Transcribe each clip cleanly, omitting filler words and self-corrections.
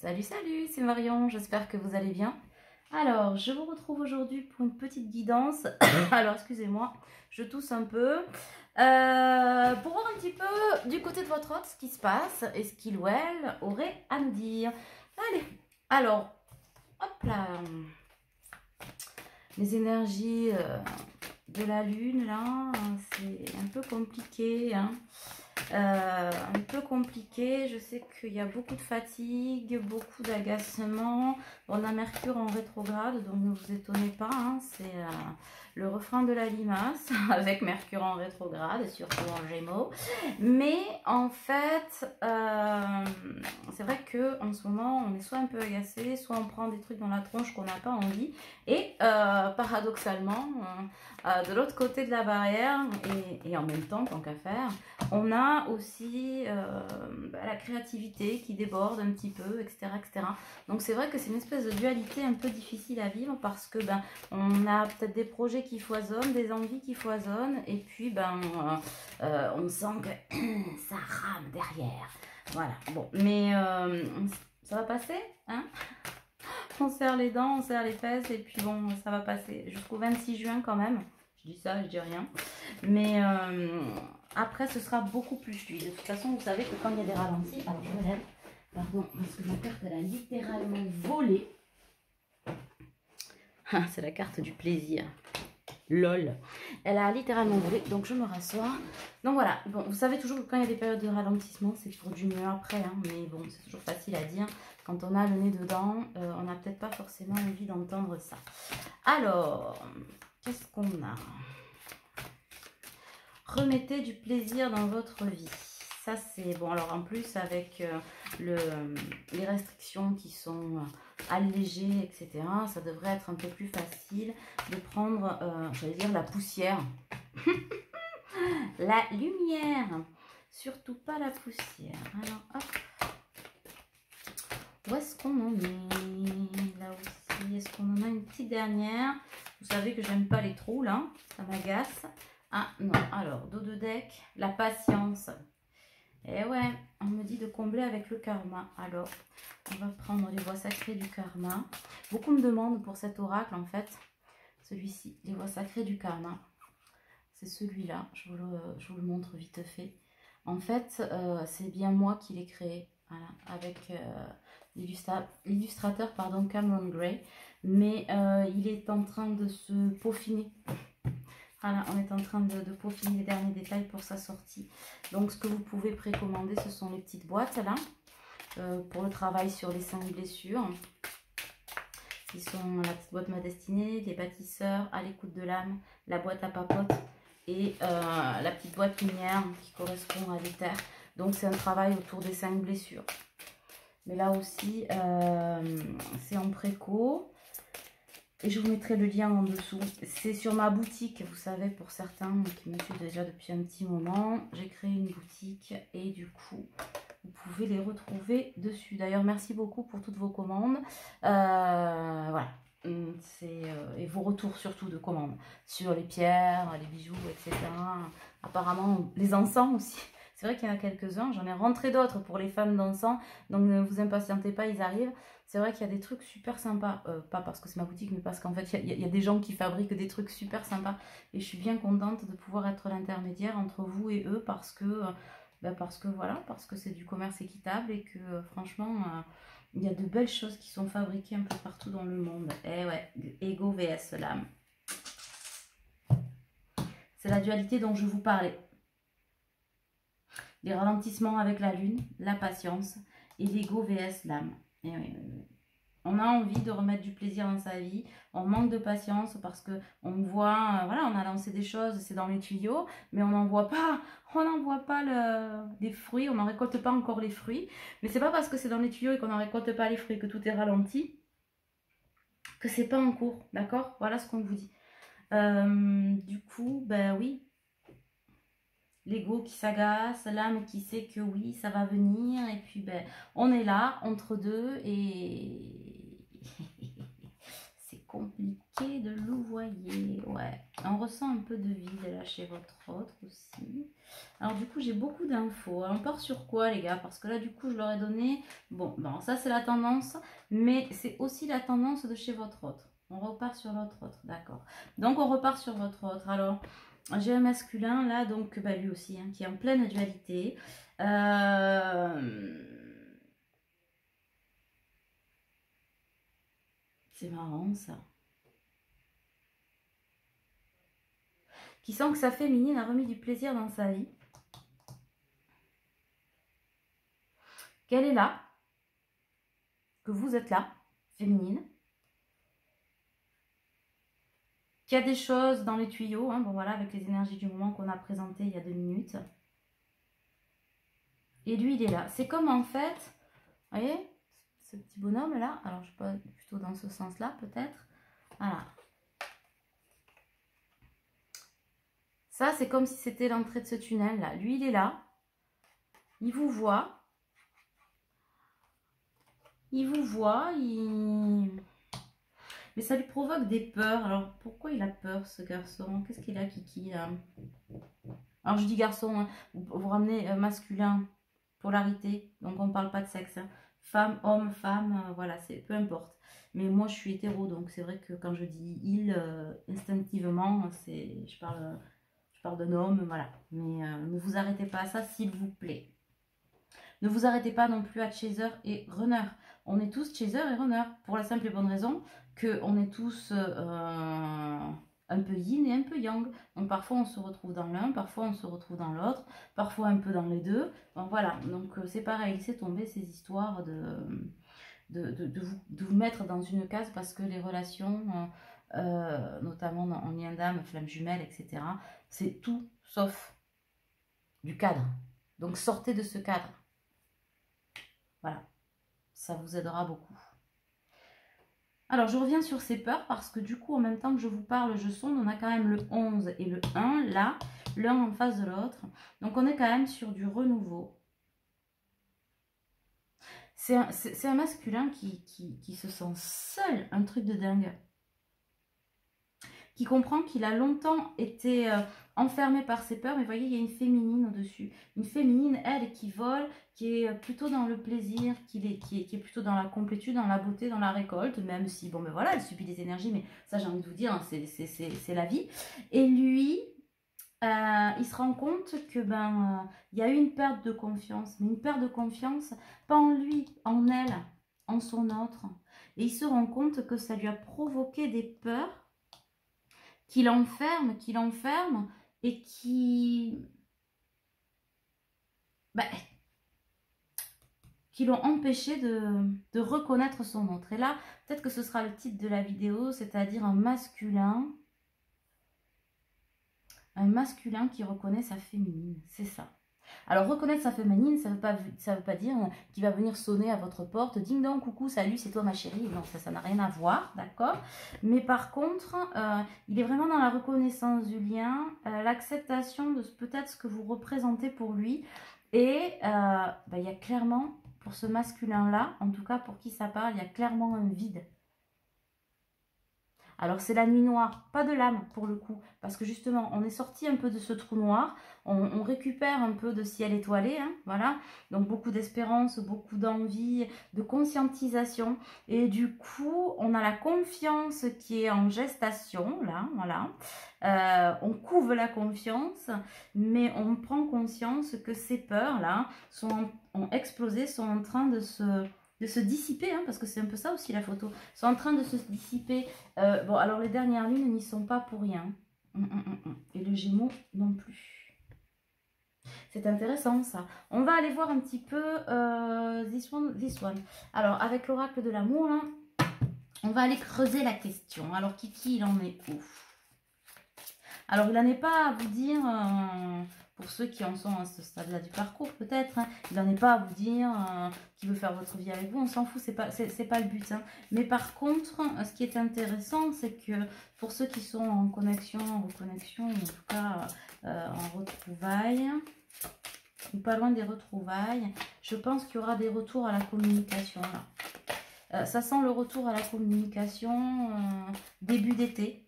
Salut, salut, c'est Marion, j'espère que vous allez bien. Alors, je vous retrouve aujourd'hui pour une petite guidance. Alors, excusez-moi, je tousse un peu. Pour voir un petit peu du côté de votre hôte ce qui se passe et ce qu'il ou elle aurait à nous dire. Allez, alors, hop là. Les énergies de la lune, là, c'est un peu compliqué, hein. Un peu compliqué, je sais qu'il y a beaucoup de fatigue, beaucoup d'agacement. On a Mercure en rétrograde, donc ne vous étonnez pas, hein, c'est le refrain de la limace avec Mercure en rétrograde, surtout en Gémeaux. Mais en fait, c'est vrai qu'en ce moment, on est soit un peu agacé, soit on prend des trucs dans la tronche qu'on n'a pas envie. Et paradoxalement, de l'autre côté de la barrière, et en même temps, tant qu'à faire, on a aussi la créativité qui déborde un petit peu, etc. etc. Donc c'est vrai que c'est une espèce de dualité un peu difficile à vivre parce que on a peut-être des projets qui foisonnent, des envies qui foisonnent, et puis on sent que ça rame derrière. Voilà, bon, mais ça va passer, hein? On serre les dents, on serre les fesses, et puis bon, ça va passer jusqu'au 26 juin quand même. Je dis ça, je dis rien. Mais après, ce sera beaucoup plus fluide. De toute façon, vous savez que quand il y a des ralentis... Alors, je me lève. Pardon, parce que ma carte, elle a littéralement volé. Ah, c'est la carte du plaisir. LOL. Elle a littéralement volé, donc je me rassois. Donc voilà, bon, vous savez toujours que quand il y a des périodes de ralentissement, c'est pour du mieux après. Hein, mais bon, c'est toujours facile à dire. Quand on a le nez dedans, on n'a peut-être pas forcément envie d'entendre ça. Alors, qu'est-ce qu'on a ? Remettez du plaisir dans votre vie. Ça, c'est bon. Alors, en plus, avec les restrictions qui sont allégées, etc., ça devrait être un peu plus facile de prendre, j'allais dire, la poussière. La lumière. Surtout pas la poussière. Alors, hop. Où est-ce qu'on en est? Là aussi, est-ce qu'on en a une petite dernière? Vous savez que j'aime pas les trous, là. Ça m'agace. Ah non, alors, dos de deck, la patience. Et ouais, on me dit de combler avec le karma. Alors, on va prendre les voies sacrées du karma. Beaucoup me demandent pour cet oracle, en fait, celui-ci, les voies sacrées du karma. C'est celui-là, je vous le montre vite fait. En fait, c'est bien moi qui l'ai créé, voilà, avec l'illustrateur, pardon, Cameron Gray. Mais il est en train de se peaufiner. Voilà, on est en train de peaufiner les derniers détails pour sa sortie. Donc, ce que vous pouvez précommander, ce sont les petites boîtes, là, pour le travail sur les 5 blessures. Qui sont la petite boîte Ma Destinée, les bâtisseurs, à l'écoute de l'âme, la boîte à papote et la petite boîte lumière qui correspond à l'éther. Donc, c'est un travail autour des 5 blessures. Mais là aussi, c'est en préco. Et je vous mettrai le lien en dessous. C'est sur ma boutique, vous savez, pour certains qui me suivent déjà depuis un petit moment. J'ai créé une boutique et du coup, vous pouvez les retrouver dessus. D'ailleurs, merci beaucoup pour toutes vos commandes. Voilà. Et vos retours surtout de commandes sur les pierres, les bijoux, etc. Apparemment, les encens aussi. C'est vrai qu'il y en a quelques-uns. J'en ai rentré d'autres pour les fans d'encens. Donc, ne vous impatientez pas, ils arrivent. C'est vrai qu'il y a des trucs super sympas, pas parce que c'est ma boutique, mais parce qu'en fait, il y a des gens qui fabriquent des trucs super sympas. Et je suis bien contente de pouvoir être l'intermédiaire entre vous et eux parce que voilà, parce que c'est du commerce équitable et que franchement, il y a de belles choses qui sont fabriquées un peu partout dans le monde. Eh ouais, Ego vs l'âme. C'est la dualité dont je vous parlais. Les ralentissements avec la lune, la patience et l'ego vs l'âme. Et oui. On a envie de remettre du plaisir dans sa vie, on manque de patience parce que on voit, voilà, on a lancé des choses, c'est dans les tuyaux, mais on n'en voit pas, les fruits, on n'en récolte pas encore les fruits. Mais c'est pas parce que c'est dans les tuyaux et qu'on n'en récolte pas les fruits que tout est ralenti, que c'est pas en cours, d'accord? Voilà ce qu'on vous dit. Du coup, ben oui. L'ego qui s'agace, l'âme qui sait que oui, ça va venir. Et puis, on est là, entre deux. Et c'est compliqué. quai de Louvoyer. Ouais, on ressent un peu de vide là chez votre autre aussi. Alors du coup, j'ai beaucoup d'infos. On part sur quoi les gars? Parce que là, du coup, je leur ai donné... Bon, ça c'est la tendance, mais c'est aussi la tendance de chez votre autre. On repart sur votre autre, d'accord. Donc on repart sur votre autre. Alors, j'ai un masculin là, donc bah, lui aussi, hein, qui est en pleine dualité. C'est marrant ça. Qui sent que sa féminine a remis du plaisir dans sa vie. Qu'elle est là. Que vous êtes là, féminine. Qu'il y a des choses dans les tuyaux, hein, bon voilà, avec les énergies du moment qu'on a présentées il y a 2 minutes. Et lui, il est là. C'est comme en fait, vous voyez, ce petit bonhomme là, alors je sais pas, plutôt dans ce sens-là peut-être. Voilà. Ça, c'est comme si c'était l'entrée de ce tunnel là. Lui, il est là. Il vous voit. Il vous voit, mais ça lui provoque des peurs. Alors, pourquoi il a peur, ce garçon? Qu'est-ce qu'il a, Kiki, là? Alors, je dis garçon, hein. Vous ramenez masculin, polarité. Donc, on ne parle pas de sexe. Hein. Femme, homme, femme, voilà, c'est peu importe. Mais moi, je suis hétéro, donc c'est vrai que quand je dis il, instinctivement, je parle d'un homme, voilà. Mais ne vous arrêtez pas à ça, s'il vous plaît. Ne vous arrêtez pas non plus à chaser et runner. On est tous chaser et runner pour la simple et bonne raison qu'on est tous un peu yin et un peu yang. Donc parfois on se retrouve dans l'un, parfois on se retrouve dans l'autre, parfois un peu dans les deux. Donc voilà, donc c'est pareil, laissez tomber ces histoires de vous mettre dans une case parce que les relations, notamment en lien d'âme, flamme jumelle, etc., c'est tout sauf du cadre. Donc sortez de ce cadre. Voilà, ça vous aidera beaucoup. Alors, je reviens sur ces peurs parce que du coup, en même temps que je vous parle, je sonde, on a quand même le 11 et le 1, là, l'un en face de l'autre. Donc, on est quand même sur du renouveau. C'est un masculin qui se sent seul, un truc de dingue. Qui comprend qu'il a longtemps été enfermé par ses peurs, mais vous voyez, il y a une féminine au-dessus. Une féminine, elle, qui vole, qui est plutôt dans le plaisir, qui est plutôt dans la complétude, dans la beauté, dans la récolte, même si, bon, ben voilà, elle subit des énergies, mais ça, j'ai envie de vous dire, hein, c'est la vie. Et lui, il se rend compte que, il y a eu une perte de confiance, mais une perte de confiance, pas en lui, en elle, en son autre. Et il se rend compte que ça lui a provoqué des peurs qui l'enferme et qui l'ont empêché de reconnaître son autre. Et là, peut-être que ce sera le titre de la vidéo, c'est-à-dire un masculin qui reconnaît sa féminine, c'est ça. Alors, reconnaître sa féminine, ça veut pas dire qu'il va venir sonner à votre porte, ding dong, coucou, salut, c'est toi ma chérie. Non, ça n'a rien à voir, d'accord? Mais par contre, il est vraiment dans la reconnaissance du lien, l'acceptation de peut-être ce que vous représentez pour lui. Et il y a clairement, pour ce masculin-là, en tout cas pour qui ça parle, il y a clairement un vide. Alors c'est la nuit noire, pas de l'âme pour le coup, parce que justement on est sorti un peu de ce trou noir, on récupère un peu de ciel étoilé, hein, voilà, donc beaucoup d'espérance, beaucoup d'envie, de conscientisation, et du coup on a la confiance qui est en gestation, là, voilà, on couve la confiance, mais on prend conscience que ces peurs là ont explosé, sont en train de se dissiper, hein, parce que c'est un peu ça aussi la photo, sont en train de se dissiper. Bon, alors les dernières lunes n'y sont pas pour rien. Et le Gémeaux non plus. C'est intéressant ça. On va aller voir un petit peu this one. Alors, avec l'oracle de l'amour, là, on va aller creuser la question. Alors, Kiki, il en est où? Alors, il n'en est pas à vous dire... pour ceux qui en sont à ce stade-là du parcours, peut-être, hein, il n'en est pas à vous dire qu'il veut faire votre vie avec vous, on s'en fout, c'est pas le but. Hein. Mais par contre, ce qui est intéressant, c'est que pour ceux qui sont en connexion, en reconnexion, ou en tout cas en retrouvailles, ou pas loin des retrouvailles, je pense qu'il y aura des retours à la communication là. Ça sent le retour à la communication, début d'été.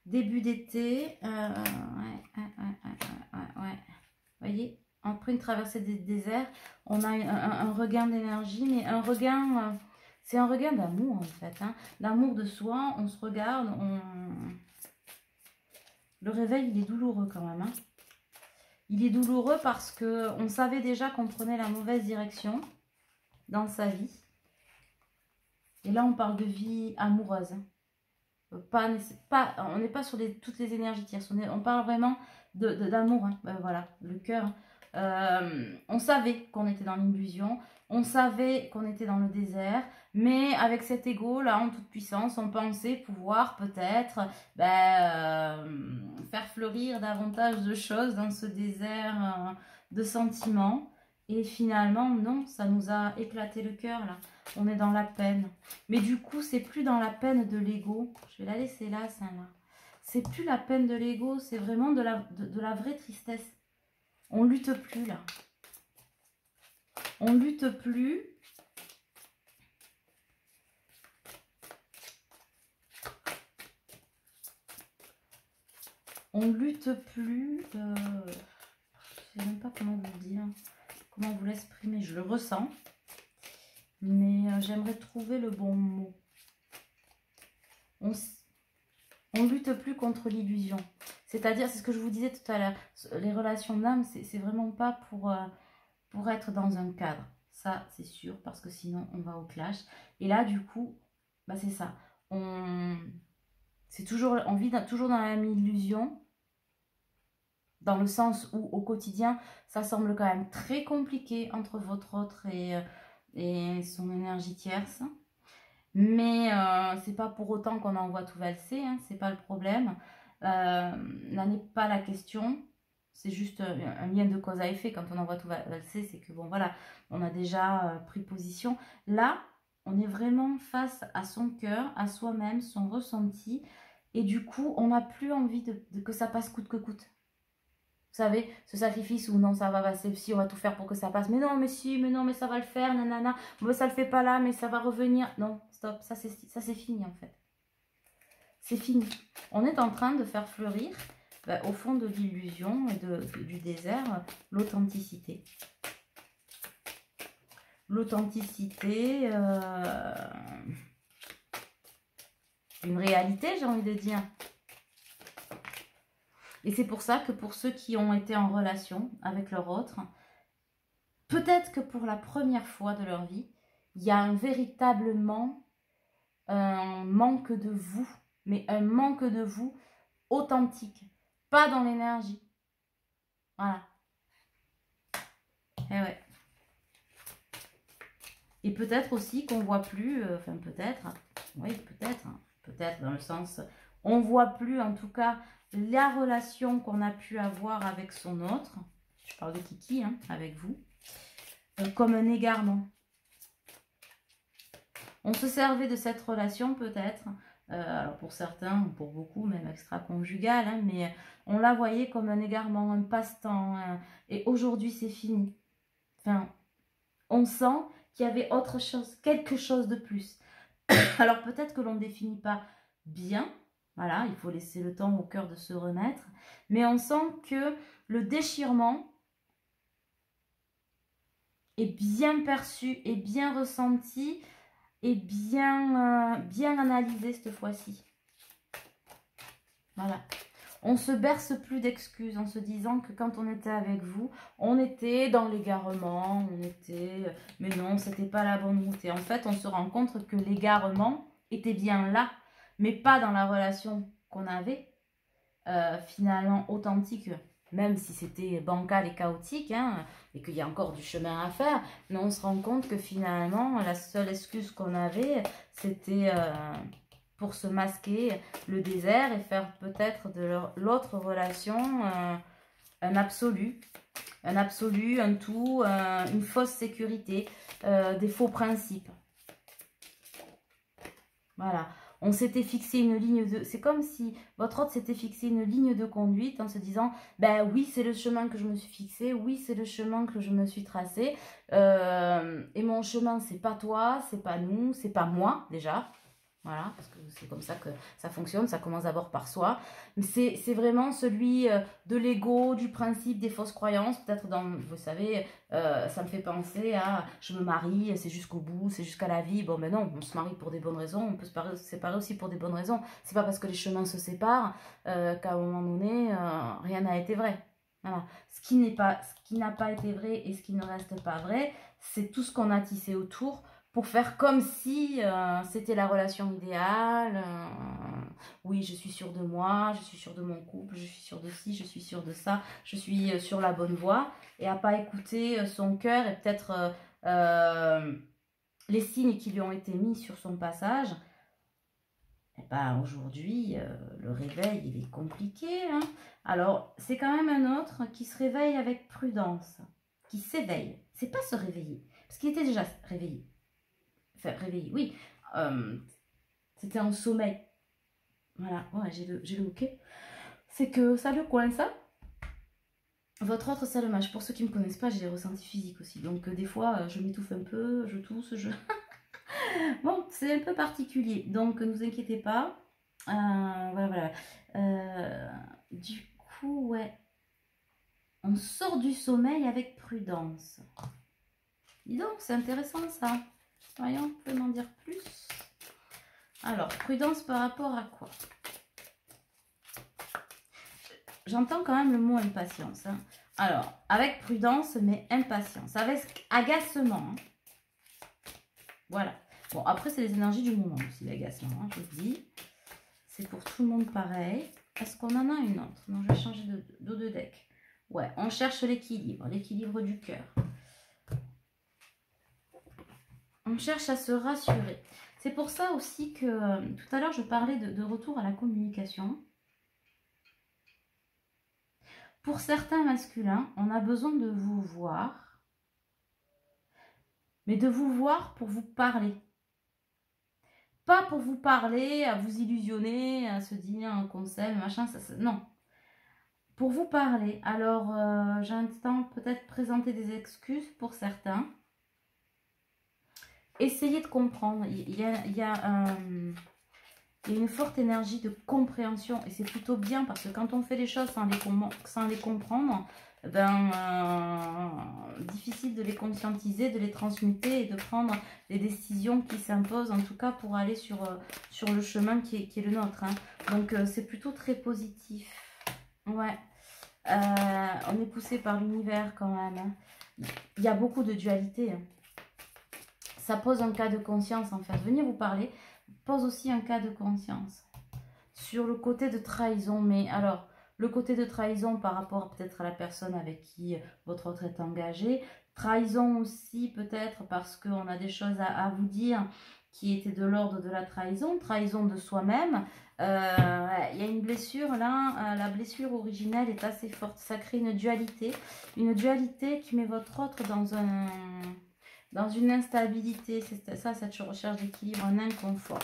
Début d'été, ouais. Vous voyez, après une traversée des déserts, on a un regain d'énergie, mais un regain, c'est un regain d'amour en fait. Hein. L'amour de soi, on se regarde, le réveil, il est douloureux quand même. Hein. Il est douloureux parce qu'on savait déjà qu'on prenait la mauvaise direction dans sa vie. Et là, on parle de vie amoureuse. On n'est pas sur toutes les énergies tierces. On parle vraiment d'amour. Hein. Voilà, le cœur. On savait qu'on était dans l'illusion. On savait qu'on était dans le désert. Mais avec cet ego, là, en toute puissance, on pensait pouvoir peut-être faire fleurir davantage de choses dans ce désert de sentiments. Et finalement, non, ça nous a éclaté le cœur, là. On est dans la peine. Mais du coup, c'est plus dans la peine de l'ego. Je vais la laisser là, celle-là. C'est plus la peine de l'ego, c'est vraiment de la vraie tristesse. On lutte plus, là. On lutte plus. On lutte plus. Je ne sais même pas comment vous dire. Comment vous l'exprimer. Je le ressens. Mais j'aimerais trouver le bon mot. On lutte plus contre l'illusion. C'est-à-dire, c'est ce que je vous disais tout à l'heure, les relations d'âme, c'est vraiment pas pour être dans un cadre. Ça, c'est sûr, parce que sinon, on va au clash. Et là, du coup, c'est ça. On vit toujours dans la même illusion, dans le sens où, au quotidien, ça semble quand même très compliqué entre votre autre et son énergie tierce. Mais c'est pas pour autant qu'on envoie tout valser, hein, c'est pas le problème. Là n'est pas la question, c'est juste un lien de cause à effet. Quand on envoie tout valser, c'est que bon voilà, on a déjà pris position. Là, on est vraiment face à son cœur, à soi-même, son ressenti. Et du coup, on n'a plus envie que ça passe coûte que coûte. Vous savez, ce sacrifice où non, ça va passer, si on va tout faire pour que ça passe. Mais non, mais si, mais non, mais ça va le faire, nanana. Bon, ça le fait pas là, mais ça va revenir. Non, stop, ça c'est fini en fait. C'est fini. On est en train de faire fleurir, au fond de l'illusion et du désert, l'authenticité. L'authenticité, une réalité, j'ai envie de dire. Et c'est pour ça que pour ceux qui ont été en relation avec leur autre, peut-être que pour la première fois de leur vie, il y a véritablement un manque de vous, mais un manque de vous authentique, pas dans l'énergie. Voilà. Et ouais. Et peut-être aussi qu'on voit plus, enfin peut-être, oui peut-être dans le sens, on voit plus en tout cas la relation qu'on a pu avoir avec son autre, je parle de Kiki, hein, avec vous, comme un égarement. On se servait de cette relation peut-être, alors pour certains, pour beaucoup, même extra-conjugale, hein, mais on la voyait comme un égarement, un passe-temps, et aujourd'hui c'est fini. Enfin, on sent qu'il y avait autre chose, quelque chose de plus. Alors peut-être que l'on ne définit pas bien, voilà, il faut laisser le temps au cœur de se remettre, mais on sent que le déchirement est bien perçu, est bien ressenti, et bien analysé cette fois-ci. Voilà. On se berce plus d'excuses en se disant que quand on était avec vous, on était dans l'égarement, mais non, c'était pas la bonne route. Et en fait, on se rend compte que l'égarement était bien là, mais pas dans la relation qu'on avait, finalement authentique, même si c'était bancal et chaotique, hein, et qu'il y a encore du chemin à faire, mais on se rend compte que finalement, la seule excuse qu'on avait, c'était pour se masquer le désert et faire peut-être de l'autre relation un absolu, un tout, une fausse sécurité, des faux principes. Voilà. On s'était fixé une ligne de... C'est comme si votre hôte s'était fixé une ligne de conduite en se disant, ben oui, c'est le chemin que je me suis fixé, oui, c'est le chemin que je me suis tracé. Et mon chemin, c'est pas toi, c'est pas nous, c'est pas moi, déjà. Voilà, parce que c'est comme ça que ça fonctionne, ça commence d'abord par soi. C'est vraiment celui de l'ego, du principe, des fausses croyances. Peut-être dans, vous savez, ça me fait penser à je me marie, c'est jusqu'au bout, c'est jusqu'à la vie. Bon, mais non, on se marie pour des bonnes raisons, on peut se séparer aussi pour des bonnes raisons. C'est pas parce que les chemins se séparent qu'à un moment donné, rien n'a été vrai. Voilà. Ce qui n'a pas été vrai et ce qui ne reste pas vrai, c'est tout ce qu'on a tissé autour pour faire comme si c'était la relation idéale. Oui, je suis sûre de moi, je suis sûre de mon couple, je suis sûre de ci, je suis sûre de ça, je suis sur la bonne voie. Et à pas écouter son cœur et peut-être les signes qui lui ont été mis sur son passage. Et ben, aujourd'hui, le réveil, il est compliqué. Hein. Alors, c'est quand même un autre qui se réveille avec prudence, qui s'éveille. C'est pas se réveiller, parce qu'il était déjà réveillé. Enfin, réveillé, oui. C'était en sommeil. Voilà, ouais, j'ai le ok. C'est que ça le coince, ça. Votre autre salomage, pour ceux qui ne me connaissent pas, j'ai des ressentis physiques aussi. Donc, des fois, je m'étouffe un peu, je tousse, je... Bon, c'est un peu particulier. Donc, ne vous inquiétez pas. Voilà. Du coup, ouais. On sort du sommeil avec prudence. Dis donc, c'est intéressant, ça. Voyons, vous pouvez m'en dire plus. Alors, prudence par rapport à quoi? J'entends quand même le mot impatience. Hein. Alors, avec prudence, mais impatience. Avec agacement. Hein. Voilà. Bon, après, c'est les énergies du moment aussi, l'agacement. Hein, je vous dis. C'est pour tout le monde pareil. Est-ce qu'on en a une autre? Non, je vais changer de deck. Ouais, on cherche l'équilibre du cœur. On cherche à se rassurer. C'est pour ça aussi que tout à l'heure, je parlais de retour à la communication. Pour certains masculins, on a besoin de vous voir, mais de vous voir pour vous parler. Pas pour vous parler, à vous illusionner, à se dire qu'on s'aime, machin, non. Pour vous parler. Alors, j'entends peut-être présenter des excuses pour certains. Essayez de comprendre. Il y a une forte énergie de compréhension et c'est plutôt bien parce que quand on fait les choses sans les comprendre, difficile de les conscientiser, de les transmuter et de prendre les décisions qui s'imposent, en tout cas pour aller sur le chemin qui est le nôtre. Hein. Donc c'est plutôt très positif. Ouais. On est poussé par l'univers quand même. Hein. Il y a beaucoup de dualité. Hein. Ça pose un cas de conscience en fait. Venir vous parler pose aussi un cas de conscience. Sur le côté de trahison, mais alors, le côté de trahison par rapport peut-être à la personne avec qui votre autre est engagé. Trahison aussi peut-être parce qu'on a des choses à vous dire qui étaient de l'ordre de la trahison. Trahison de soi-même. Il y a une blessure là, la blessure originelle est assez forte. Ça crée une dualité qui met votre autre dans une instabilité. C'est ça, cette recherche d'équilibre, un inconfort.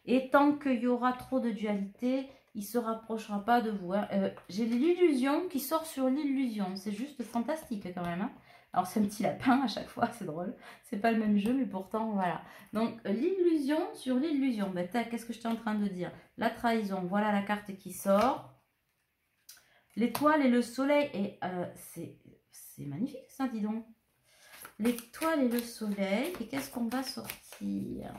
Et tant qu'il y aura trop de dualité, il ne se rapprochera pas de vous. Hein. J'ai l'illusion qui sort sur l'illusion. C'est juste fantastique quand même. Hein. Alors c'est un petit lapin à chaque fois, c'est drôle. C'est pas le même jeu, mais pourtant, voilà. Donc l'illusion sur l'illusion. Ben, qu'est-ce que j'étais en train de dire? La trahison, voilà la carte qui sort. L'étoile et le soleil. Et c'est magnifique ça, dis donc. L'étoile et le soleil. Et qu'est-ce qu'on va sortir?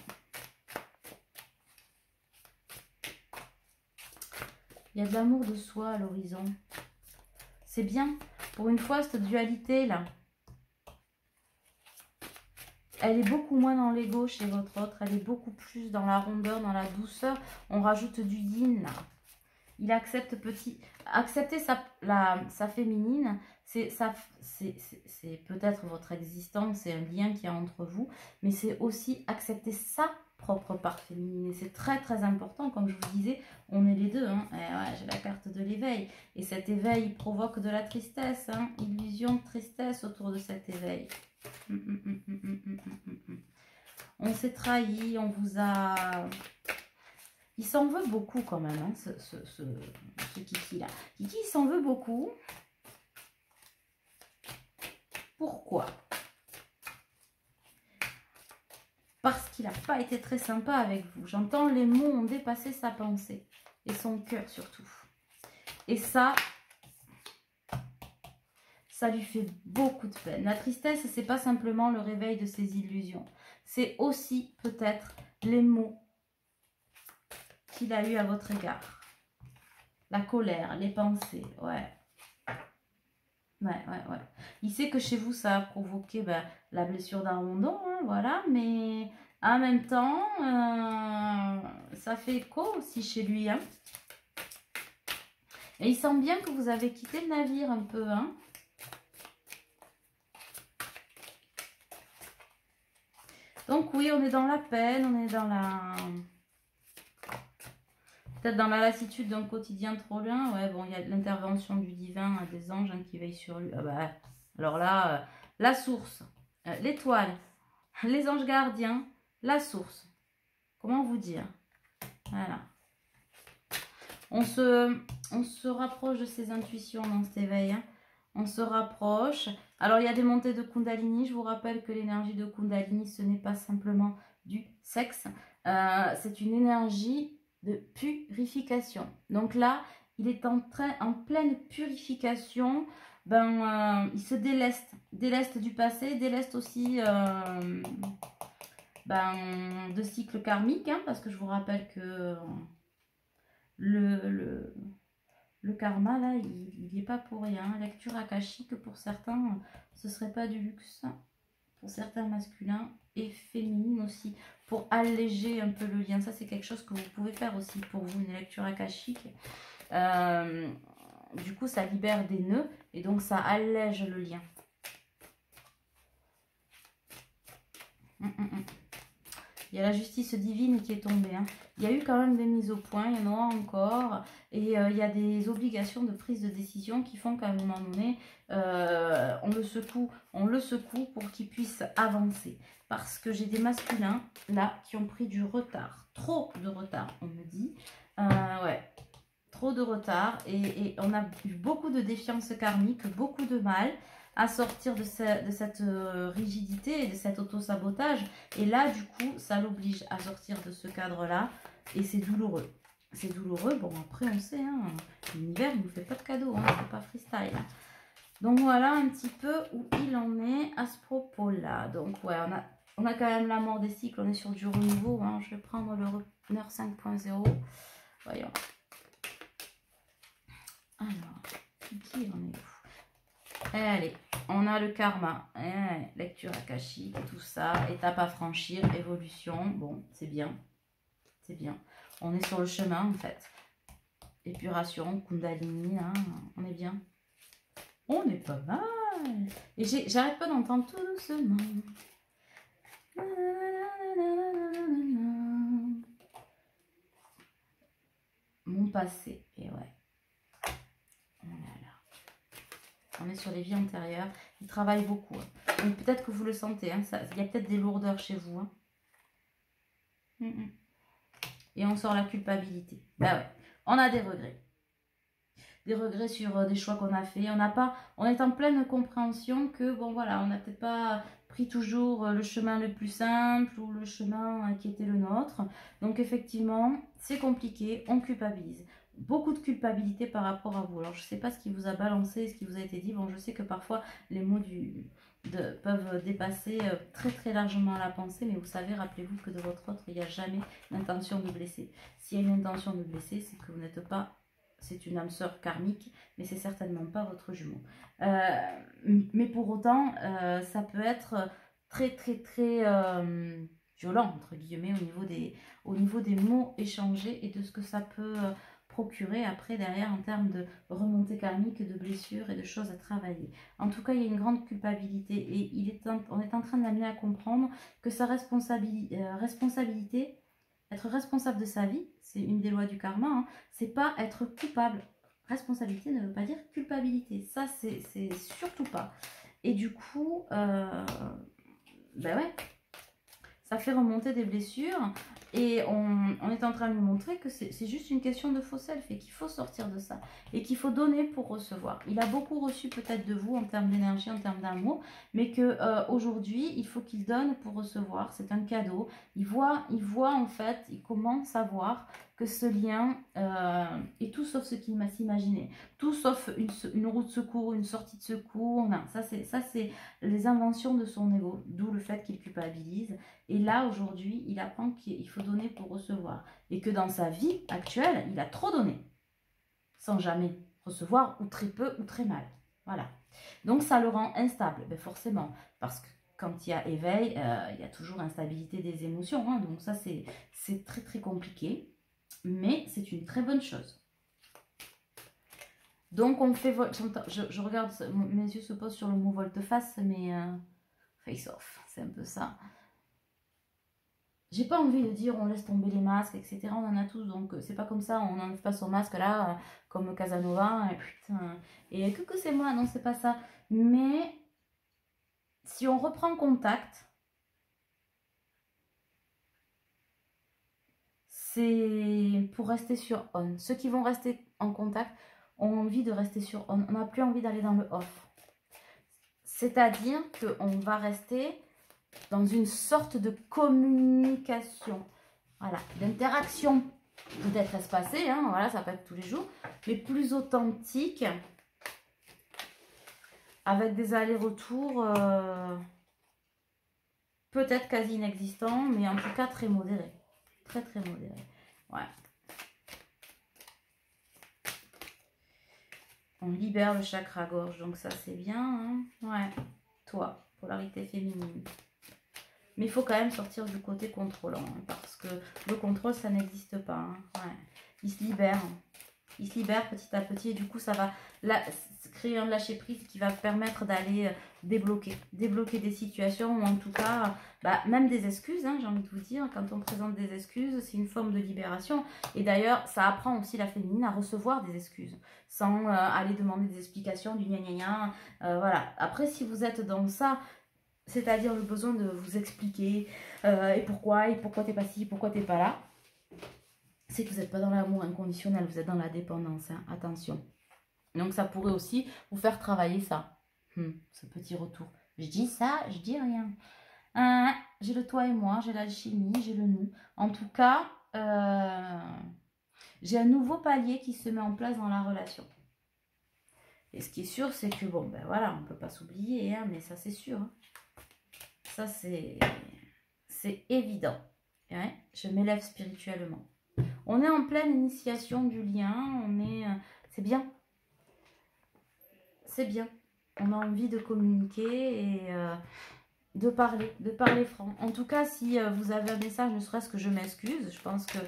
Il y a de l'amour de soi à l'horizon. C'est bien. Pour une fois, cette dualité-là, elle est beaucoup moins dans l'ego chez votre autre. Elle est beaucoup plus dans la rondeur, dans la douceur. On rajoute du yin, là. Il accepte accepter sa féminine, c'est peut-être votre existence, c'est un lien qu'il y a entre vous, mais c'est aussi accepter sa propre part féminine. Et c'est très très important, comme je vous disais, on est les deux. Hein. Ouais, j'ai la carte de l'éveil. Et cet éveil provoque de la tristesse, hein. Illusion, tristesse autour de cet éveil. On s'est trahi, on vous a... Il s'en veut beaucoup quand même, hein, ce Kiki-là. Kiki, il s'en veut beaucoup. Pourquoi? Parce qu'il n'a pas été très sympa avec vous. J'entends les mots ont dépassé sa pensée. Et son cœur surtout. Et ça lui fait beaucoup de peine. La tristesse, c'est pas simplement le réveil de ses illusions. C'est aussi peut-être les mots qu'il a eu à votre égard. La colère, les pensées, ouais. Ouais. Il sait que chez vous, ça a provoqué la blessure d'un rondon, hein, voilà, mais en même temps, ça fait écho aussi chez lui, hein. Et il sent bien que vous avez quitté le navire un peu, hein. Donc oui, on est dans la peine, on est dans la... Peut-être dans la lassitude d'un quotidien trop loin. Ouais, bon, il y a l'intervention du divin, des anges hein, qui veillent sur lui. Ah bah, alors là, la source, l'étoile, les anges gardiens, la source. Comment vous dire? Voilà. On se rapproche de ses intuitions dans cet éveil. Hein. On se rapproche. Alors, il y a des montées de Kundalini. Je vous rappelle que l'énergie de Kundalini, ce n'est pas simplement du sexe. C'est une énergie de purification. Donc là, il est en pleine purification. Il se déleste du passé, déleste aussi de cycles karmiques, hein, parce que je vous rappelle que le karma, là, il n'y est pas pour rien. Lecture akashique, pour certains, ce serait pas du luxe. Pour certains masculins et féminines aussi, pour alléger un peu le lien. Ça, c'est quelque chose que vous pouvez faire aussi pour vous, une lecture akashique. Du coup, ça libère des nœuds et donc ça allège le lien. Il y a la justice divine qui est tombée. Hein. Il y a eu quand même des mises au point, il y en aura encore. Et il y a des obligations de prise de décision qui font qu'à un moment donné, on le secoue pour qu'il puisse avancer. Parce que j'ai des masculins, là, qui ont pris du retard. Trop de retard, on me dit. Ouais, trop de retard. Et on a eu beaucoup de défiance karmique, beaucoup de mal à sortir de cette rigidité et de cet auto-sabotage. Et là, du coup, ça l'oblige à sortir de ce cadre-là. Et c'est douloureux. C'est douloureux. Bon, après, on sait, hein, l'univers ne nous fait pas de cadeaux. Hein, c'est pas freestyle. Donc, voilà un petit peu où il en est à ce propos-là. Donc, ouais, on a quand même la mort des cycles. On est sur du renouveau. Hein. Je vais prendre le Runner 5.0. Voyons. Alors, qui en est où? Allez, on a le karma, lecture akashique, tout ça, étape à franchir, évolution, bon, c'est bien, on est sur le chemin en fait, épuration, kundalini, hein, on est bien, on est pas mal, et j'arrête pas d'entendre tout doucement, mon passé, et ouais. On est sur les vies antérieures. Il travaille beaucoup. Hein. Donc peut-être que vous le sentez. Hein, il y a peut-être des lourdeurs chez vous. Hein. Et on sort la culpabilité. Bah ouais. On a des regrets. Des regrets sur des choix qu'on a fait. On est en pleine compréhension que, bon voilà, on n'a peut-être pas pris toujours le chemin le plus simple ou le chemin qui était le nôtre. Donc effectivement, c'est compliqué. On culpabilise. Beaucoup de culpabilité par rapport à vous. Alors, je ne sais pas ce qui vous a balancé, ce qui vous a été dit. Bon, je sais que parfois, les mots peuvent dépasser très très largement la pensée. Mais vous savez, rappelez-vous que de votre autre, il n'y a jamais l'intention de blesser. S'il y a une intention de blesser, c'est que vous n'êtes pas... C'est une âme sœur karmique, mais c'est certainement pas votre jumeau. Mais pour autant, ça peut être très très très... violent, entre guillemets, au niveau des mots échangés et de ce que ça peut... procurer après derrière en termes de remontée karmique, de blessures et de choses à travailler. En tout cas, il y a une grande culpabilité et on est en train de l'amener à comprendre que sa responsabilité, être responsable de sa vie, c'est une des lois du karma, hein, c'est pas être coupable. Responsabilité ne veut pas dire culpabilité, ça c'est surtout pas. Et du coup, ben ouais, ça fait remonter des blessures. Et on est en train de lui montrer que c'est juste une question de faux self et qu'il faut sortir de ça. Et qu'il faut donner pour recevoir. Il a beaucoup reçu peut-être de vous en termes d'énergie, en termes d'amour. Mais qu'aujourd'hui, il faut qu'il donne pour recevoir. C'est un cadeau. Il voit en fait, il commence à voir que ce lien est tout sauf ce qu'il m'a imaginé. Tout sauf une roue de secours, une sortie de secours. Non, ça c'est les inventions de son ego. D'où le fait qu'il culpabilise. Et là, aujourd'hui, il apprend qu'il faut donner pour recevoir. Et que dans sa vie actuelle, il a trop donné. Sans jamais recevoir, ou très peu, ou très mal. Voilà. Donc, ça le rend instable. Ben forcément. Parce que quand il y a éveil, il y a toujours instabilité des émotions. Hein, donc, ça, c'est très, très compliqué. Mais c'est une très bonne chose. Donc, on fait... Je regarde, mes yeux se posent sur le mot volte-face, mais face-off, c'est un peu ça. J'ai pas envie de dire on laisse tomber les masques, etc. On en a tous, donc c'est pas comme ça, on n'enlève pas son masque là, comme Casanova, et putain, et que c'est moi, non, c'est pas ça. Mais si on reprend contact, c'est pour rester sur on. Ceux qui vont rester en contact ont envie de rester sur on. On n'a plus envie d'aller dans le off. C'est-à-dire qu'on va rester dans une sorte de communication. Voilà, d'interaction peut-être espacée, hein, voilà, ça peut être tous les jours, mais plus authentique, avec des allers-retours peut-être quasi inexistants, mais en tout cas très modérés. Très, très modérés. Ouais. On libère le chakra gorge, donc ça c'est bien. Hein, ouais. Toi, polarité féminine. Mais il faut quand même sortir du côté contrôlant, hein, parce que le contrôle, ça n'existe pas. Hein, ouais. Il se libère. Il se libère petit à petit et du coup, ça va créer un lâcher-prise qui va permettre d'aller débloquer des situations ou en tout cas, même des excuses, hein, j'ai envie de vous dire. Quand on présente des excuses, c'est une forme de libération. Et d'ailleurs, ça apprend aussi la féminine à recevoir des excuses sans aller demander des explications du gna gna gna. Voilà. Après, si vous êtes dans ça, c'est-à-dire le besoin de vous expliquer et pourquoi t'es pas ci, pourquoi t'es pas là, c'est que vous n'êtes pas dans l'amour inconditionnel, vous êtes dans la dépendance, hein, attention. Donc ça pourrait aussi vous faire travailler ça, ce petit retour. Je dis ça, je dis rien. J'ai le toi et moi, j'ai l'alchimie, j'ai le nous. En tout cas, j'ai un nouveau palier qui se met en place dans la relation. Et ce qui est sûr, c'est que, bon, ben voilà, on ne peut pas s'oublier, hein, mais ça c'est sûr. Hein. Ça c'est évident. Ouais, je m'élève spirituellement. On est en pleine initiation du lien, c'est bien. C'est bien. On a envie de communiquer et de parler franc. En tout cas, si vous avez un message, ne serait-ce que je m'excuse, je pense que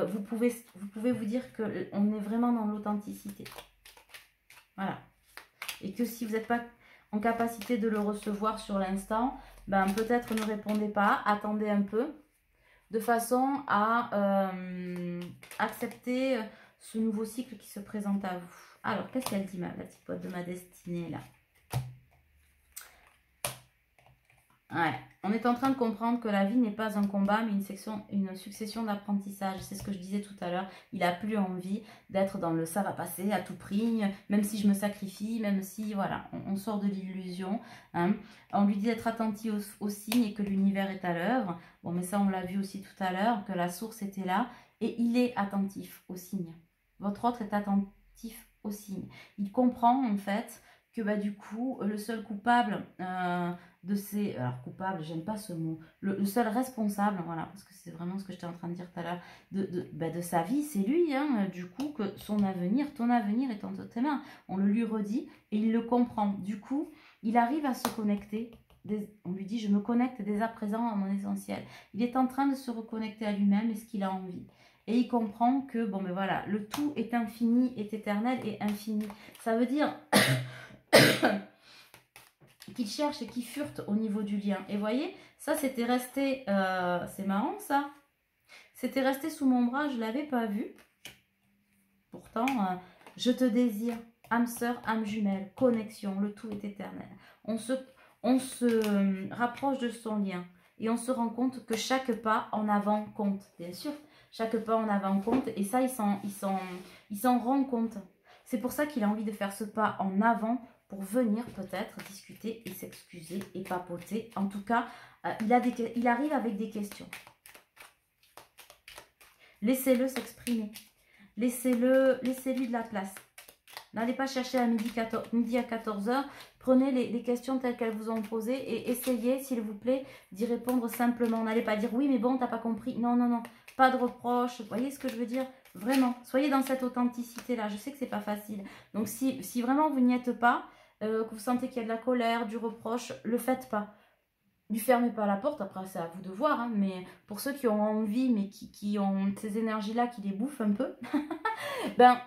vous pouvez vous dire qu'on est vraiment dans l'authenticité. Voilà. Et que si vous n'êtes pas en capacité de le recevoir sur l'instant, peut-être ne répondez pas, attendez un peu, de façon à accepter ce nouveau cycle qui se présente à vous. Alors, qu'est-ce qu'elle dit, la petite boîte de ma destinée, là? Ouais, on est en train de comprendre que la vie n'est pas un combat, mais une succession d'apprentissages. C'est ce que je disais tout à l'heure. Il n'a plus envie d'être dans le « ça va passer à tout prix », même si je me sacrifie, même si, voilà, on sort de l'illusion. Hein. On lui dit d'être attentif aux signes et que l'univers est à l'œuvre. Bon, mais ça, on l'a vu aussi tout à l'heure, que la source était là. Et il est attentif aux signes. Votre autre est attentif aux signes. Il comprend, en fait, que du coup, le seul coupable de ces... Alors, coupable, j'aime pas ce mot. Le seul responsable, voilà, parce que c'est vraiment ce que j'étais en train de dire tout à l'heure, de sa vie, c'est lui, hein, du coup, que son avenir, ton avenir est entre tes mains. On le lui redit et il le comprend. Du coup, il arrive à se connecter. On lui dit, je me connecte dès à présent à mon essentiel. Il est en train de se reconnecter à lui-même et ce qu'il a envie. Et il comprend que, bon, voilà, le tout est infini, est éternel et infini. Ça veut dire... qu'il cherche et qui furte au niveau du lien. Et voyez, ça c'était resté, c'est marrant ça, c'était resté sous mon bras, je ne l'avais pas vu. Pourtant, je te désire, âme sœur, âme jumelle, connexion, le tout est éternel. On se rapproche de son lien. et on se rend compte que chaque pas en avant compte, bien sûr. Chaque pas en avant compte et ça, il s'en rend compte. C'est pour ça qu'il a envie de faire ce pas en avant pour venir peut-être discuter et s'excuser et papoter. En tout cas, il arrive avec des questions. Laissez-le s'exprimer. Laissez-lui de la place. N'allez pas chercher à midi à 14 h. Prenez les questions telles qu'elles vous ont posées et essayez, s'il vous plaît, d'y répondre simplement. N'allez pas dire oui, mais bon, t'as pas compris. Non, non, non. Pas de reproche. Vous voyez ce que je veux dire? Vraiment. Soyez dans cette authenticité-là. Je sais que c'est pas facile. Donc, si vraiment vous n'y êtes pas, que vous sentez qu'il y a de la colère, du reproche, le faites pas. Ne fermez pas la porte, après c'est à vous de voir, hein, mais pour ceux qui ont envie, mais qui ont ces énergies-là qui les bouffent un peu, ben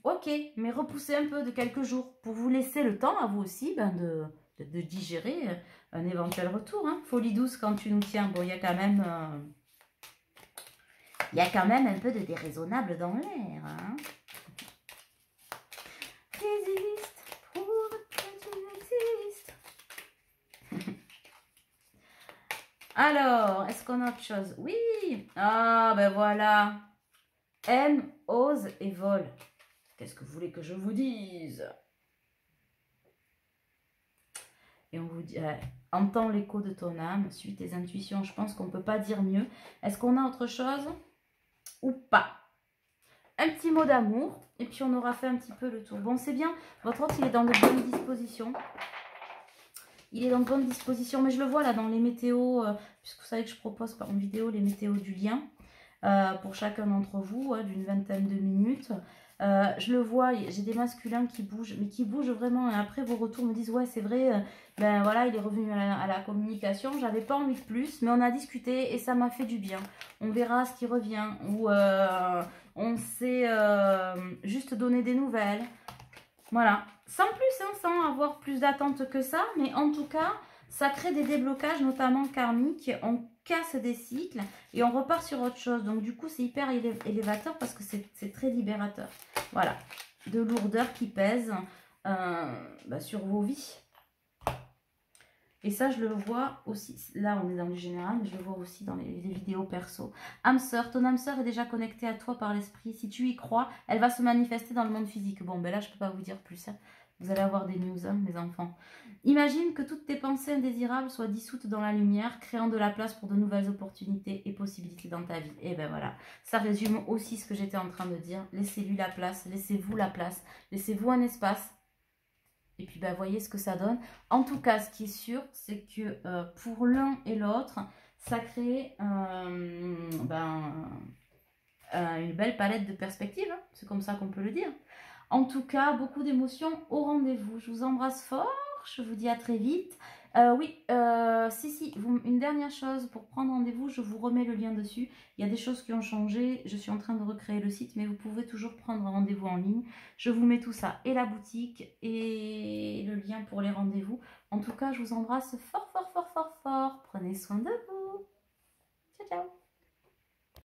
ok, mais repoussez un peu de quelques jours pour vous laisser le temps à vous aussi de digérer un éventuel retour. Hein. Folie douce quand tu nous tiens, bon, il y a quand même un peu de déraisonnable dans l'air. Hein. Résiste, prouve que tu existes. Alors, est-ce qu'on a autre chose? Oui. Ah, ben voilà. Aime, ose et vole. Qu'est-ce que vous voulez que je vous dise? Et on vous dit, entends l'écho de ton âme, suis tes intuitions. Je pense qu'on ne peut pas dire mieux. Est-ce qu'on a autre chose ou pas? Un petit mot d'amour. Et puis on aura fait un petit peu le tour. Bon, c'est bien. Votre hôte, il est dans de bonnes dispositions. Il est dans de bonnes dispositions, mais je le vois là dans les météos, puisque vous savez que je propose en vidéo les météos du lien pour chacun d'entre vous, d'une vingtaine de minutes. Je le vois, j'ai des masculins qui bougent, mais qui bougent vraiment. Et après, vos retours me disent, ouais, c'est vrai, ben voilà, il est revenu à la communication. J'avais pas envie de plus, mais on a discuté et ça m'a fait du bien. On verra ce qui revient. Ou on s'est juste donné des nouvelles. Voilà, sans plus, hein, sans avoir plus d'attente que ça, mais en tout cas, ça crée des déblocages, notamment karmiques, on casse des cycles et on repart sur autre chose. Donc du coup, c'est hyper élévateur parce que c'est très libérateur. Voilà, de lourdeur qui pèse sur vos vies. Et ça, je le vois aussi, là on est dans le général, mais je le vois aussi dans les vidéos perso. Âme sœur, ton âme sœur est déjà connectée à toi par l'esprit. Si tu y crois, elle va se manifester dans le monde physique. Bon, ben là, je ne peux pas vous dire plus. Hein. Vous allez avoir des news, hein, mes enfants. Imagine que toutes tes pensées indésirables soient dissoutes dans la lumière, créant de la place pour de nouvelles opportunités et possibilités dans ta vie. Et ben voilà, ça résume aussi ce que j'étais en train de dire. Laissez-lui la place, laissez-vous la place, laissez-vous un espace. Et puis, voyez ce que ça donne. En tout cas, ce qui est sûr, c'est que pour l'un et l'autre, ça crée une belle palette de perspectives. Hein. C'est comme ça qu'on peut le dire. En tout cas, beaucoup d'émotions au rendez-vous. Je vous embrasse fort. Je vous dis à très vite. Une dernière chose, pour prendre rendez-vous, je vous remets le lien dessus. Il y a des choses qui ont changé. Je suis en train de recréer le site, mais vous pouvez toujours prendre rendez-vous en ligne. Je vous mets tout ça, et la boutique, et le lien pour les rendez-vous. En tout cas, je vous embrasse fort, fort, fort, fort, fort. Prenez soin de vous. Ciao, ciao.